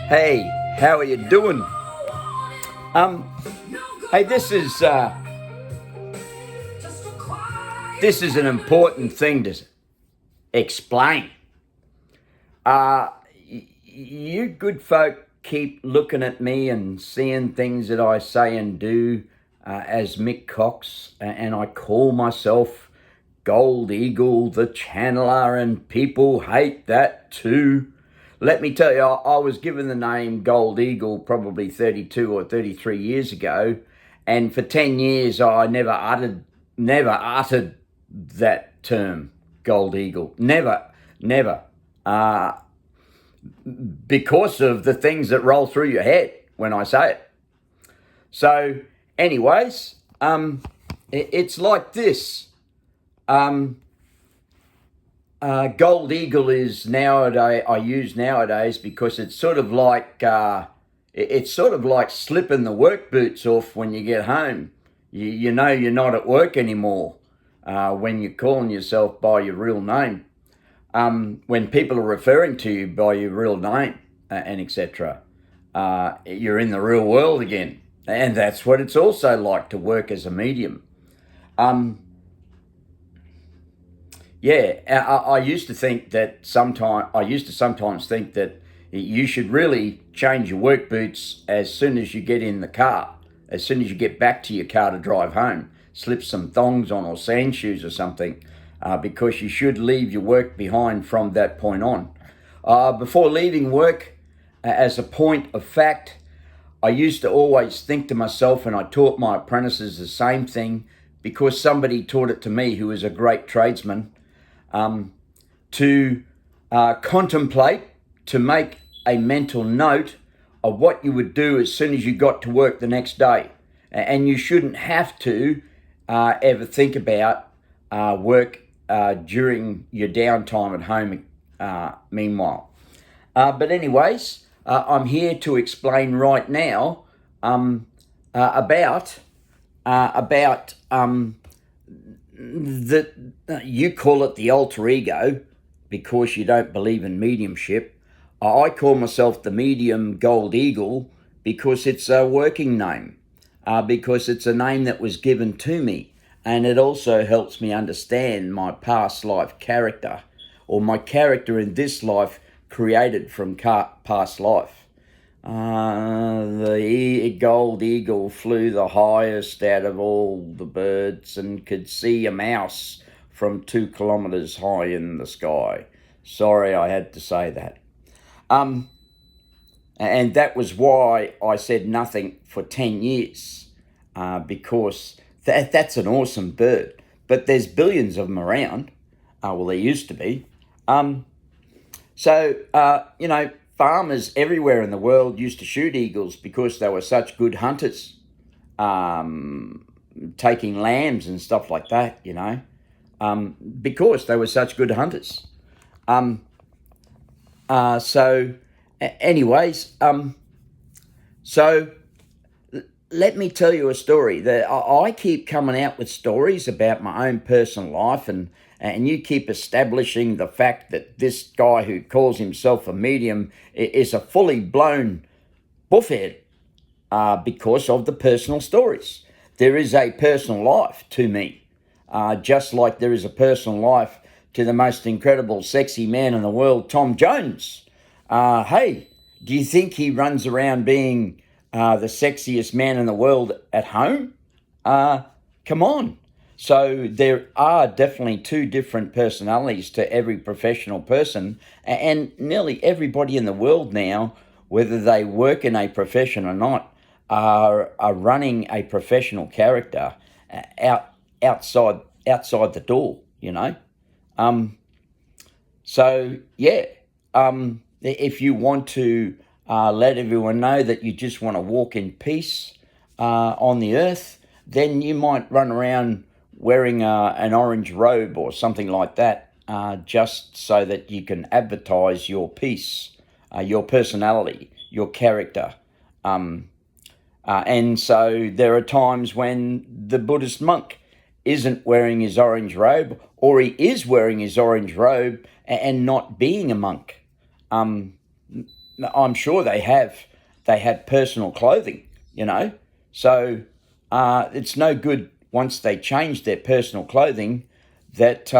Hey, how are you doing? Hey, this is an important thing to explain. You good folk keep looking at me and seeing things that I say and do as Mick Cox, and I call myself Gold Eagle the Channeler, and people hate that too. Let me tell you, I was given the name Gold Eagle probably 32 or 33 years ago, and for 10 years I never uttered that term, Gold Eagle. Never. Because of the things that roll through your head when I say it. So, anyways, it's like this. Gold Eagle is I use nowadays because it's sort of like slipping the work boots off when you get home. You know you're not at work anymore when you're calling yourself by your real name. When people are referring to you by your real name and etc. You're in the real world again, and that's what it's also like to work as a medium. I used to sometimes think that you should really change your work boots as soon as you get in the car, as soon as you get back to your car to drive home. Slip some thongs on or sand shoes or something, because you should leave your work behind from that point on. Before leaving work, as a point of fact, I used to always think to myself, and I taught my apprentices the same thing because somebody taught it to me who was a great tradesman, to contemplate, to make a mental note of what you would do as soon as you got to work the next day. And you shouldn't have to ever think about work during your downtime at home meanwhile. But anyways, I'm here to explain right now about you call it the alter ego because you don't believe in mediumship. I call myself the medium Gold Eagle because it's a working name, because it's a name that was given to me, and it also helps me understand my past life character, or my character in this life created from past life. The gold eagle flew the highest out of all the birds and could see a mouse from 2 kilometres high in the sky. Sorry, I had to say that. And that was why I said nothing for 10 years, because that's an awesome bird. But there's billions of them around. Well, there used to be. Farmers everywhere in the world used to shoot eagles because they were such good hunters, taking lambs and stuff like that, because they were such good hunters. Let me tell you a story. That I keep coming out with stories about my own personal life, and you keep establishing the fact that this guy who calls himself a medium is a fully blown buffhead because of the personal stories. There is a personal life to me, just like there is a personal life to the most incredible sexy man in the world, Tom Jones. Hey, do you think he runs around being the sexiest man in the world at home? Come on. So there are definitely two different personalities to every professional person, and nearly everybody in the world now, whether they work in a profession or not, are running a professional character outside the door, if you want to let everyone know that you just want to walk in peace on the earth, then you might run around wearing an orange robe or something like that, just so that you can advertise your peace, your personality, your character. And so there are times when the Buddhist monk isn't wearing his orange robe, or he is wearing his orange robe and not being a monk. I'm sure they had personal clothing, you know. So it's no good once they change their personal clothing that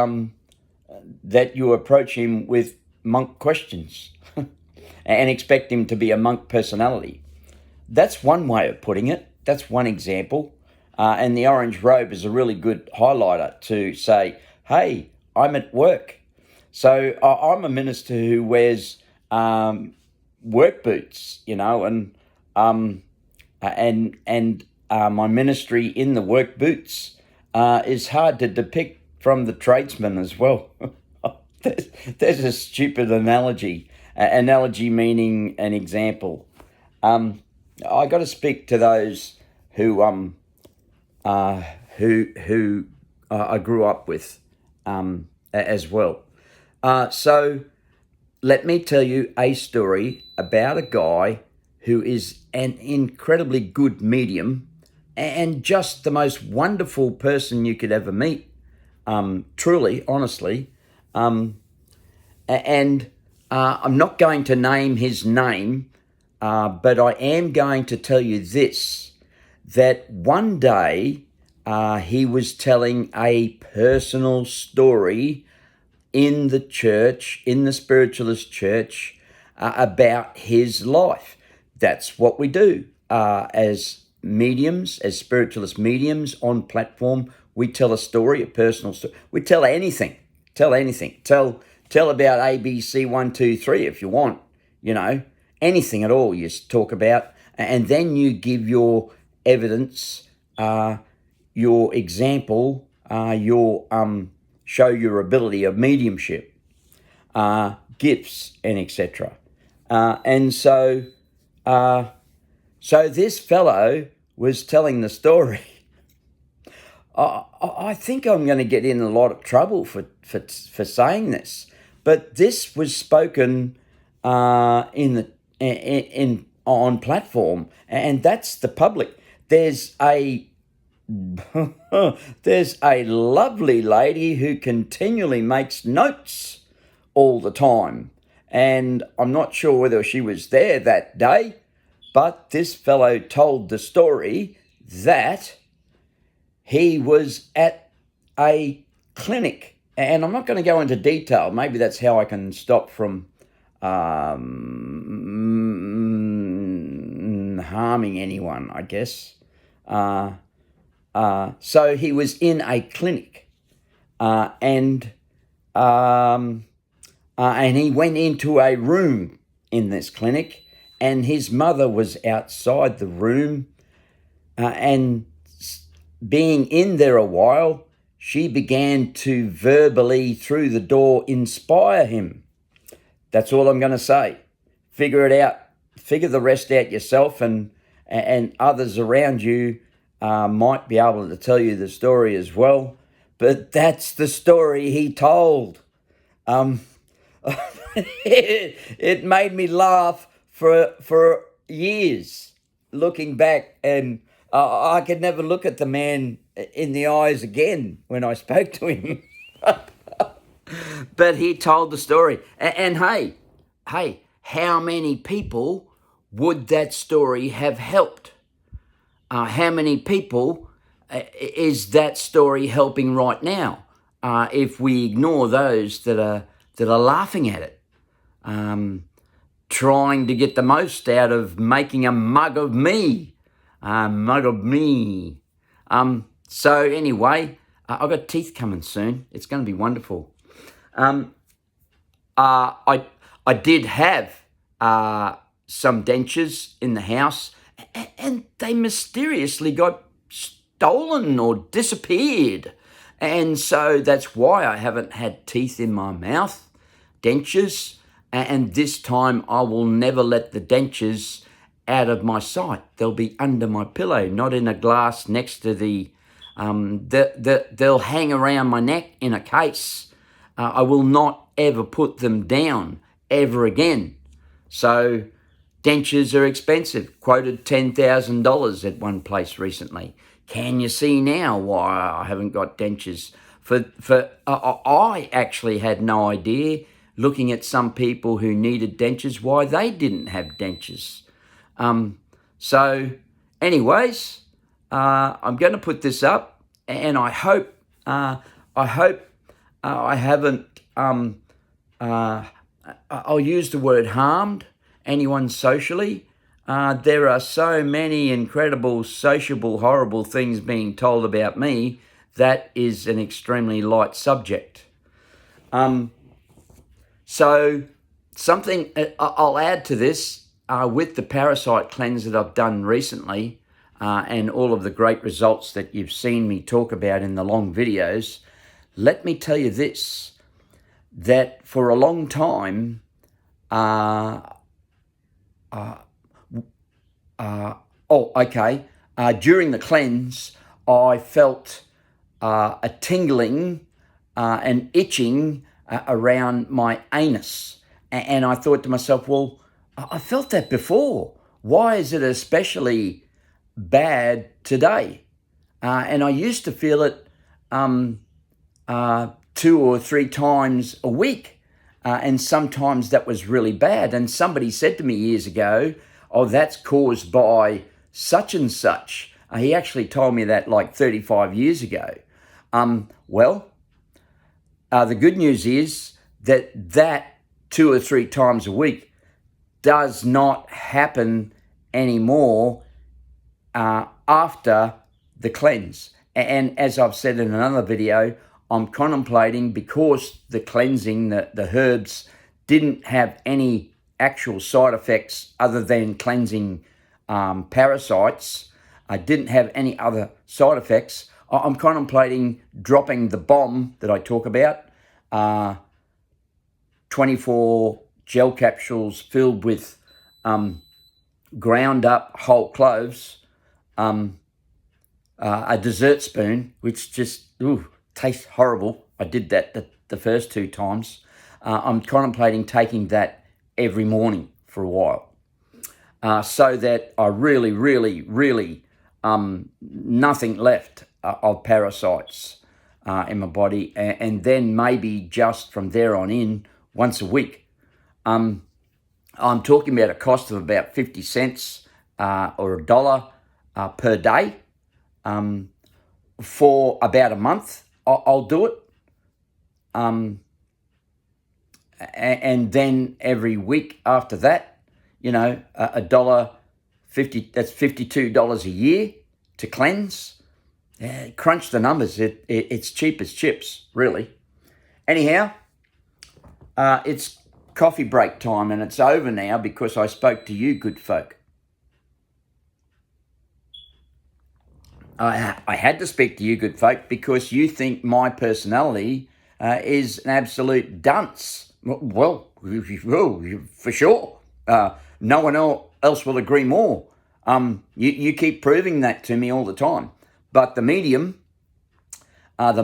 that you approach him with monk questions and expect him to be a monk personality. That's one way of putting it. That's one example. And the orange robe is a really good highlighter to say, hey, I'm at work. So I'm a minister who wears work boots, you know, and my ministry in the work boots is hard to depict from the tradesman as well. There's a stupid analogy. Analogy meaning an example. I got to speak to those who I grew up with as well. So let me tell you a story about a guy who is an incredibly good medium and just the most wonderful person you could ever meet. Truly, honestly. And I'm not going to name his name, but I am going to tell you this, that one day he was telling a personal story in the church, in the spiritualist church, about his life. That's what we do as mediums, as spiritualist mediums on platform. We tell a story, a personal story. We tell anything. Tell anything. Tell about ABC 1, 2, 3 if you want. You know, anything at all. You talk about, and then you give your evidence, your example, your show your ability of mediumship, gifts, and etc. And so this fellow was telling the story. I think I'm going to get in a lot of trouble for saying this, but this was spoken on platform, and that's the public. There's a lovely lady who continually makes notes all the time, and I'm not sure whether she was there that day, but this fellow told the story that he was at a clinic, and I'm not going to go into detail. Maybe that's how I can stop from harming anyone, I guess. So he was in a clinic, and he went into a room in this clinic, and his mother was outside the room, and being in there a while, she began to verbally, through the door, inspire him. That's all I'm going to say. Figure it out. Figure the rest out yourself, and others around you might be able to tell you the story as well. But that's the story he told. It made me laugh for years, looking back, and I could never look at the man in the eyes again when I spoke to him. But he told the story. And hey, how many people would that story have helped? How many people is that story helping right now? If we ignore those that are laughing at it, trying to get the most out of making a mug of me. So anyway, I've got teeth coming soon. It's going to be wonderful. I did have some dentures in the house, and they mysteriously got stolen or disappeared. And so that's why I haven't had teeth in my mouth, dentures. And this time I will never let the dentures out of my sight. They'll be under my pillow, not in a glass next to they'll hang around my neck in a case. I will not ever put them down ever again. So dentures are expensive. Quoted $10,000 at one place recently. Can you see now why I haven't got dentures? I actually had no idea looking at some people who needed dentures, why they didn't have dentures. So anyways, I'm going to put this up, and I hope I haven't, I'll use the word harmed anyone socially. There are so many incredible, sociable, horrible things being told about me. That is an extremely light subject. So something I'll add to this with the parasite cleanse that I've done recently, and all of the great results that you've seen me talk about in the long videos. Let me tell you this, that for a long time, during the cleanse, I felt a tingling and itching around my anus. And I thought to myself, well, I felt that before. Why is it especially bad today? And I used to feel it 2 or 3 times a week. And sometimes that was really bad. And somebody said to me years ago, oh, that's caused by such and such. He actually told me that like 35 years ago. The good news is that 2 or 3 times a week does not happen anymore after the cleanse. And as I've said in another video, I'm contemplating, because the cleansing, the herbs didn't have any actual side effects other than cleansing parasites. I didn't have any other side effects. I'm contemplating dropping the bomb that I talk about, 24 gel capsules filled with ground up whole cloves, a dessert spoon, which just tastes horrible. I did that the first 2 times. I'm contemplating taking that every morning for a while, so that I really nothing left of parasites in my body, and then maybe just from there on in, once a week. I'm talking about a cost of about 50 cents or $1 per day. For about a month, I'll do it. And then every week after that, $1.50, that's $52 a year to cleanse. Crunch the numbers, it's cheap as chips, really. Anyhow, it's coffee break time, and it's over now because I spoke to you good folk. I had to speak to you good folk because you think my personality is an absolute dunce. Well, for sure. No one else will agree more. You keep proving that to me all the time. But the medium as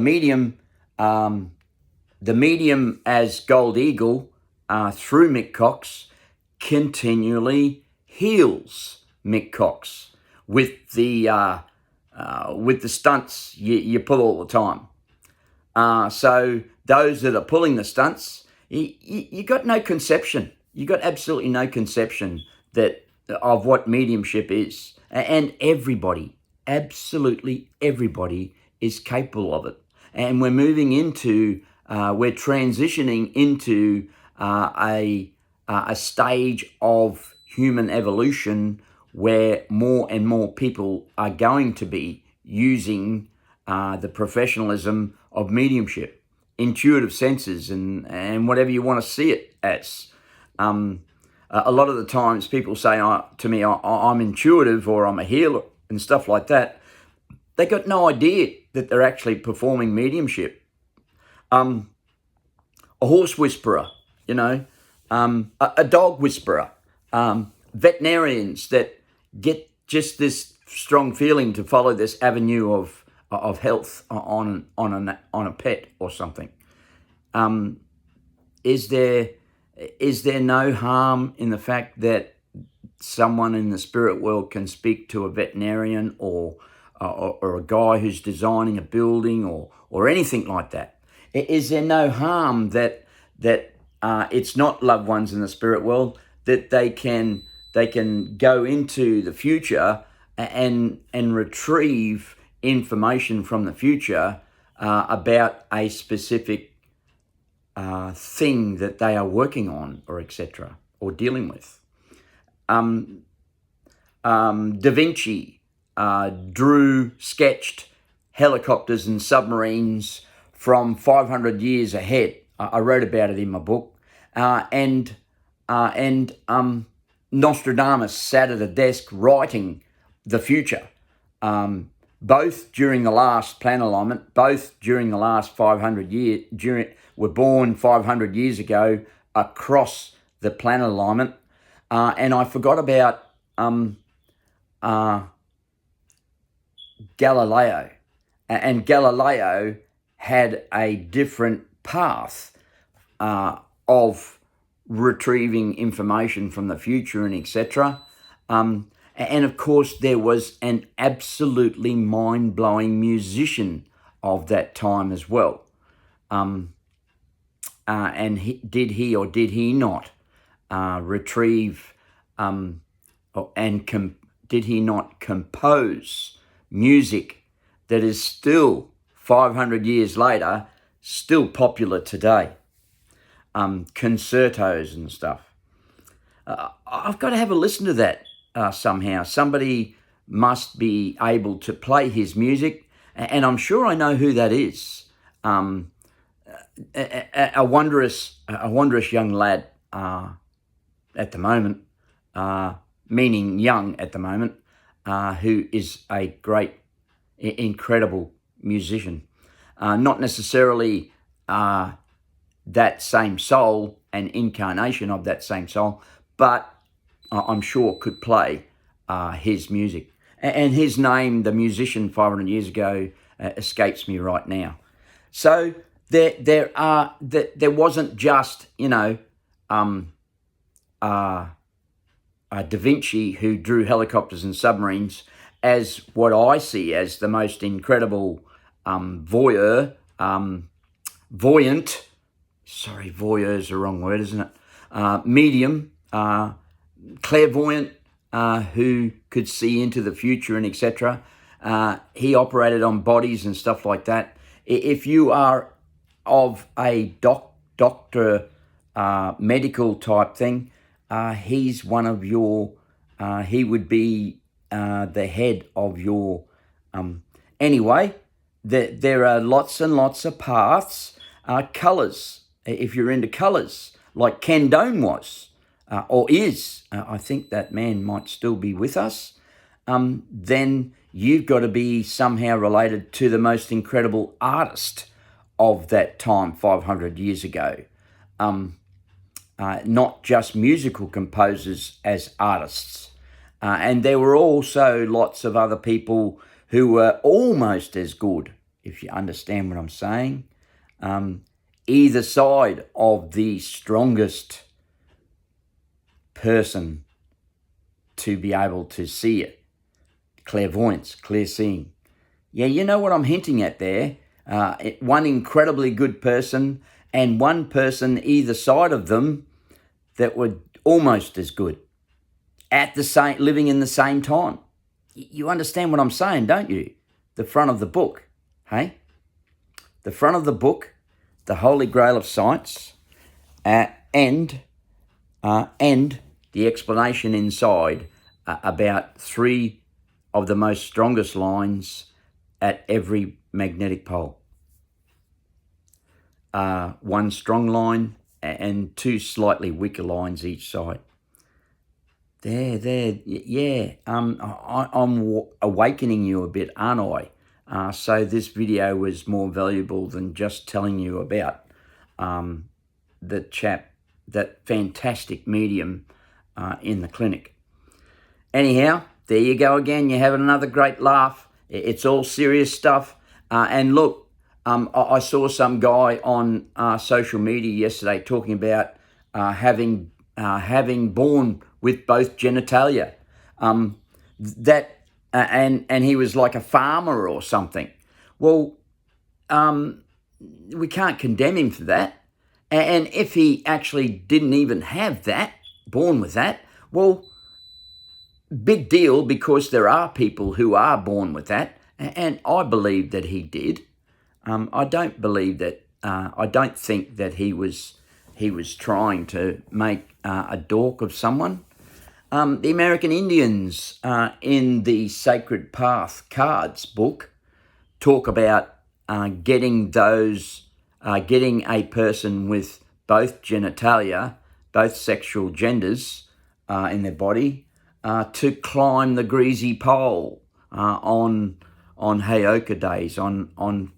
Gold Eagle through Mick Cox continually heals Mick Cox with the stunts you pull all the time. So those that are pulling the stunts, you got no conception. You got absolutely no conception of what mediumship is. And everybody, absolutely everybody, is capable of it. And we're moving into, we're transitioning into a stage of human evolution where more and more people are going to be using the professionalism of mediumship, intuitive senses, and whatever you want to see it as. A lot of the times people say to me, I'm intuitive or I'm a healer and stuff like that. They got no idea that they're actually performing mediumship. A horse whisperer, a dog whisperer, veterinarians that get just this strong feeling to follow this avenue of health on a pet or something. Is there no harm in the fact that someone in the spirit world can speak to a veterinarian or a guy who's designing a building or anything like that? Is there no harm that it's not loved ones in the spirit world, that they can go into the future and retrieve information from the future about a specific thing that they are working on, or etc., or dealing with. Da Vinci sketched helicopters and submarines from 500 years ahead. I wrote about it in my book. And Nostradamus sat at a desk writing the future, both during the last planet alignment, both during the last 500 years, were born 500 years ago across the planet alignment. And I forgot about Galileo. And Galileo had a different path of retrieving information from the future and etc. And of course, there was an absolutely mind-blowing musician of that time as well. And did he or did he not retrieve did he not compose music that is still 500 years later still popular today? Concertos and stuff. I've got to have a listen to that somehow. Somebody must be able to play his music, and I'm sure I know who that is. A wondrous young lad at the moment, meaning young at the moment, who is a great, incredible musician. Not necessarily that same soul, an incarnation of that same soul, but I'm sure could play his music. And his name, the musician 500 years ago, escapes me right now. So there wasn't just, Da Vinci who drew helicopters and submarines as what I see as the most incredible voyeur is the wrong word, isn't it? Medium, clairvoyant, who could see into the future and etc. He operated on bodies and stuff like that. If you are of a doctor, medical type thing, he's one of your, he would be the head of your, anyway, there are lots and lots of paths, colours, if you're into colours, like Ken Doan was, or is, I think that man might still be with us, then you've got to be somehow related to the most incredible artist of that time, 500 years ago. Not just musical composers as artists. And there were also lots of other people who were almost as good, if you understand what I'm saying, either side of the strongest person to be able to see it. Clairvoyance, clear seeing. Yeah, you know what I'm hinting at there. One incredibly good person and one person either side of them that were almost as good at the same, living in the same time. You understand what I'm saying, don't you? The front of the book, hey? The front of the book, the Holy Grail of Science, and the explanation inside about three of the most strongest lines at every magnetic pole. One strong line and two slightly weaker lines each side. Yeah. I'm awakening you a bit, aren't I? So this video was more valuable than just telling you about the chap, that fantastic medium in the clinic. Anyhow, there you go again. You're having another great laugh. It's all serious stuff. And look, I saw some guy on social media yesterday talking about having born with both genitalia. And he was like a farmer or something. Well, we can't condemn him for that. And if he actually didn't even have that, born with that, well, big deal, because there are people who are born with that, and I believe that he did. I don't believe that. I don't think that he was trying to make a dork of someone. The American Indians in the Sacred Path Cards book talk about getting a person with both genitalia, both sexual genders in their body, to climb the greasy pole on Heyoka days, on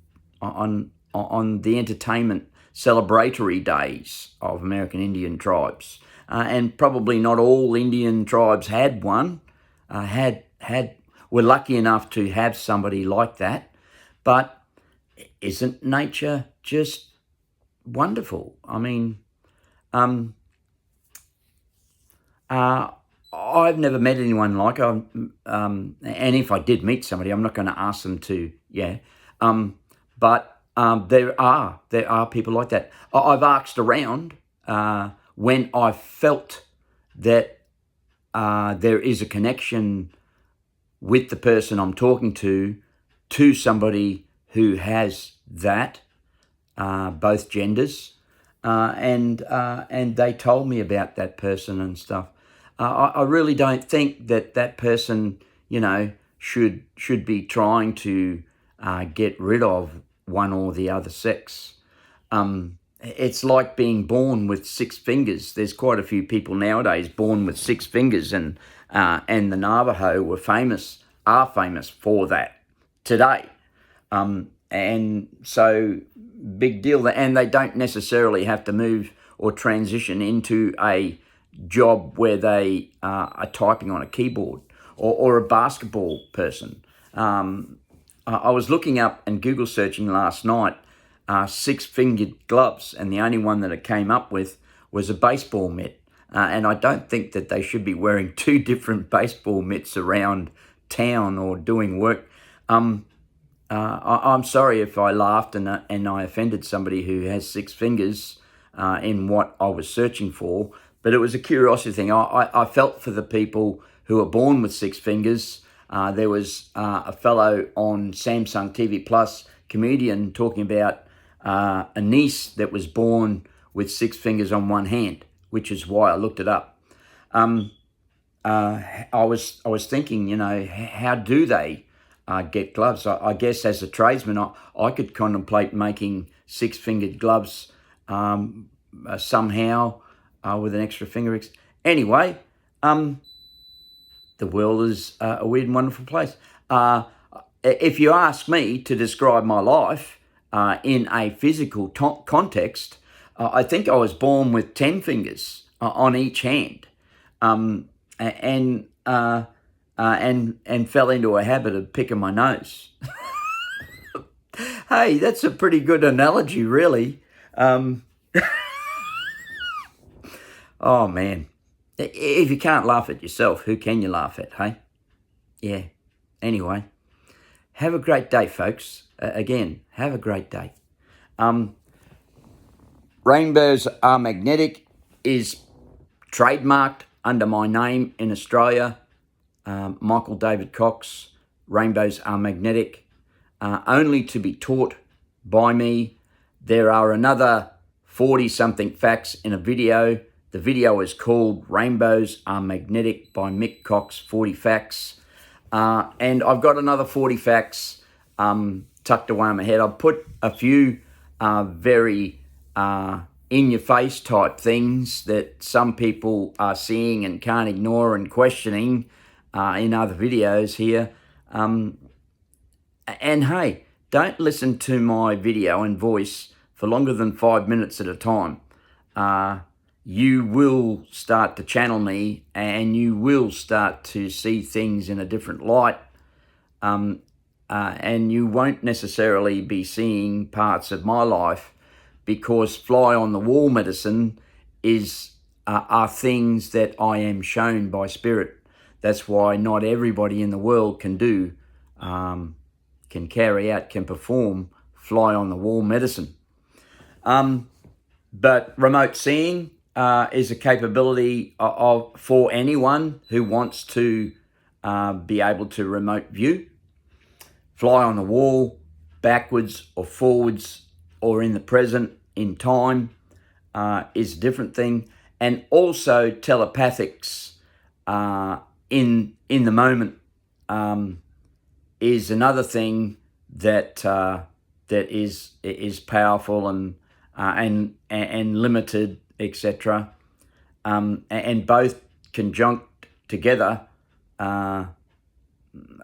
the entertainment celebratory days of American Indian tribes. And probably not all Indian tribes had one, were lucky enough to have somebody like that. But isn't nature just wonderful? I mean, I've never met anyone like it. And if I did meet somebody, I'm not going to ask them to, but there are people like that. I've asked around when I felt that there is a connection with the person I'm talking to somebody who has that, both genders, and they told me about that person and stuff. I really don't think that person, should be trying to get rid of one or the other sex. It's like being born with 6 fingers. There's quite a few people nowadays born with 6 fingers, and the Navajo are famous for that today. And so, big deal. And they don't necessarily have to move or transition into a job where they are typing on a keyboard, or a basketball person. I was looking up and Google searching last night 6-fingered gloves, and the only one that it came up with was a baseball mitt. And I don't think that they should be wearing 2 different baseball mitts around town or doing work. I'm sorry if I laughed and I offended somebody who has 6 fingers in what I was searching for, but it was a curiosity thing. I felt for the people who are born with 6 fingers. There was a fellow on Samsung TV Plus, comedian, talking about a niece that was born with 6 fingers on one hand, which is why I looked it up. I was thinking, how do they get gloves? I guess as a tradesman, I could contemplate making 6-fingered gloves somehow with an extra finger. Anyway, the world is a weird and wonderful place. If you ask me to describe my life in a physical context, I think I was born with 10 fingers on each hand, and fell into a habit of picking my nose. Hey, that's a pretty good analogy, really. Oh, man. If you can't laugh at yourself, who can you laugh at, hey? Yeah. Anyway, have a great day, folks. Again, have a great day. Rainbows Are Magnetic is trademarked under my name in Australia. Michael David Cox. Rainbows Are Magnetic. Only to be taught by me. There are another 40-something facts in a video. The video is called Rainbows Are Magnetic by Mick Cox, 40 Facts. And I've got another 40 facts tucked away in my head. I've put a few very in-your-face type things that some people are seeing and can't ignore and questioning in other videos here. And hey, don't listen to my video and voice for longer than 5 minutes at a time. You will start to channel me, and you will start to see things in a different light, and you won't necessarily be seeing parts of my life, because fly-on-the-wall medicine are things that I am shown by spirit. That's why not everybody in the world can carry out, can perform fly-on-the-wall medicine. But remote seeing is a capability for anyone who wants to be able to remote view, fly on the wall, backwards or forwards, or in the present, in time, is a different thing. And also telepathics in the moment is another thing that is powerful and limited, etc. And both conjunct together are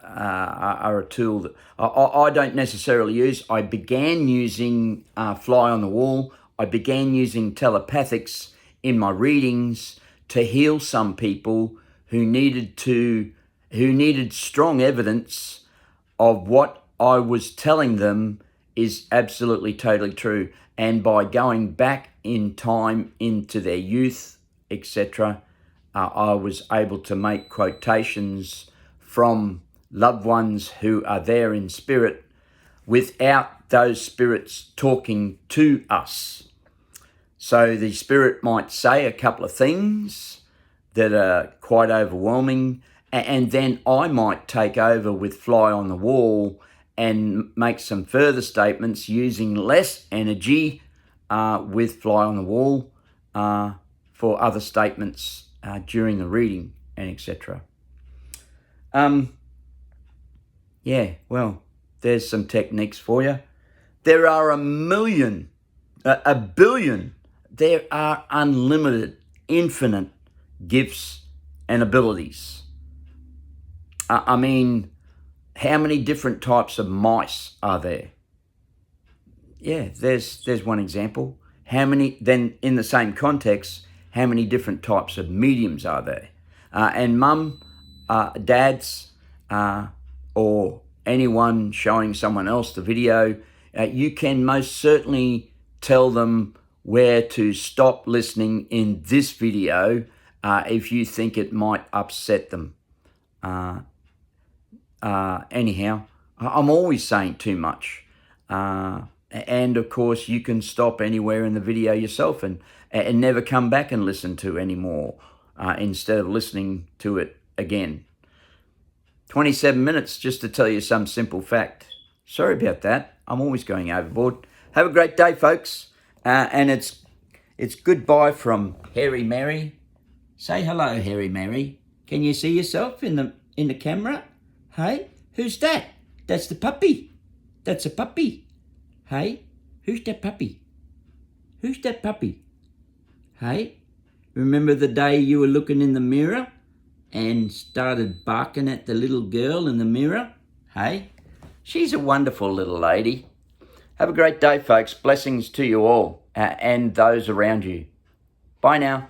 a tool that I don't necessarily use. I began using fly on the wall. I began using telepathics in my readings to heal some people who needed strong evidence of what I was telling them is absolutely totally true. And by going back in time into their youth, etc., I was able to make quotations from loved ones who are there in spirit without those spirits talking to us. So the spirit might say a couple of things that are quite overwhelming, and then I might take over with fly on the wall and make some further statements using less energy with fly on the wall for other statements during the reading and etc. Yeah, well, there's some techniques for you. There are a million, a billion, there are unlimited, infinite gifts and abilities. I mean, how many different types of mice are there? Yeah, there's one example. How many, then in the same context, how many different types of mediums are there? And mum, dads, or anyone showing someone else the video, you can most certainly tell them where to stop listening in this video if you think it might upset them. Anyhow, I'm always saying too much. And of course, you can stop anywhere in the video yourself and never come back and listen to anymore instead of listening to it again. 27 minutes just to tell you some simple fact. Sorry about that. I'm always going overboard. Have a great day, folks. And it's goodbye from Hairy Mary. Say hello, Hairy Mary. Can you see yourself in the camera? Hey, who's that? That's the puppy. That's a puppy. Hey, who's that puppy? Who's that puppy? Hey, remember the day you were looking in the mirror and started barking at the little girl in the mirror? Hey, she's a wonderful little lady. Have a great day, folks. Blessings to you all and those around you. Bye now.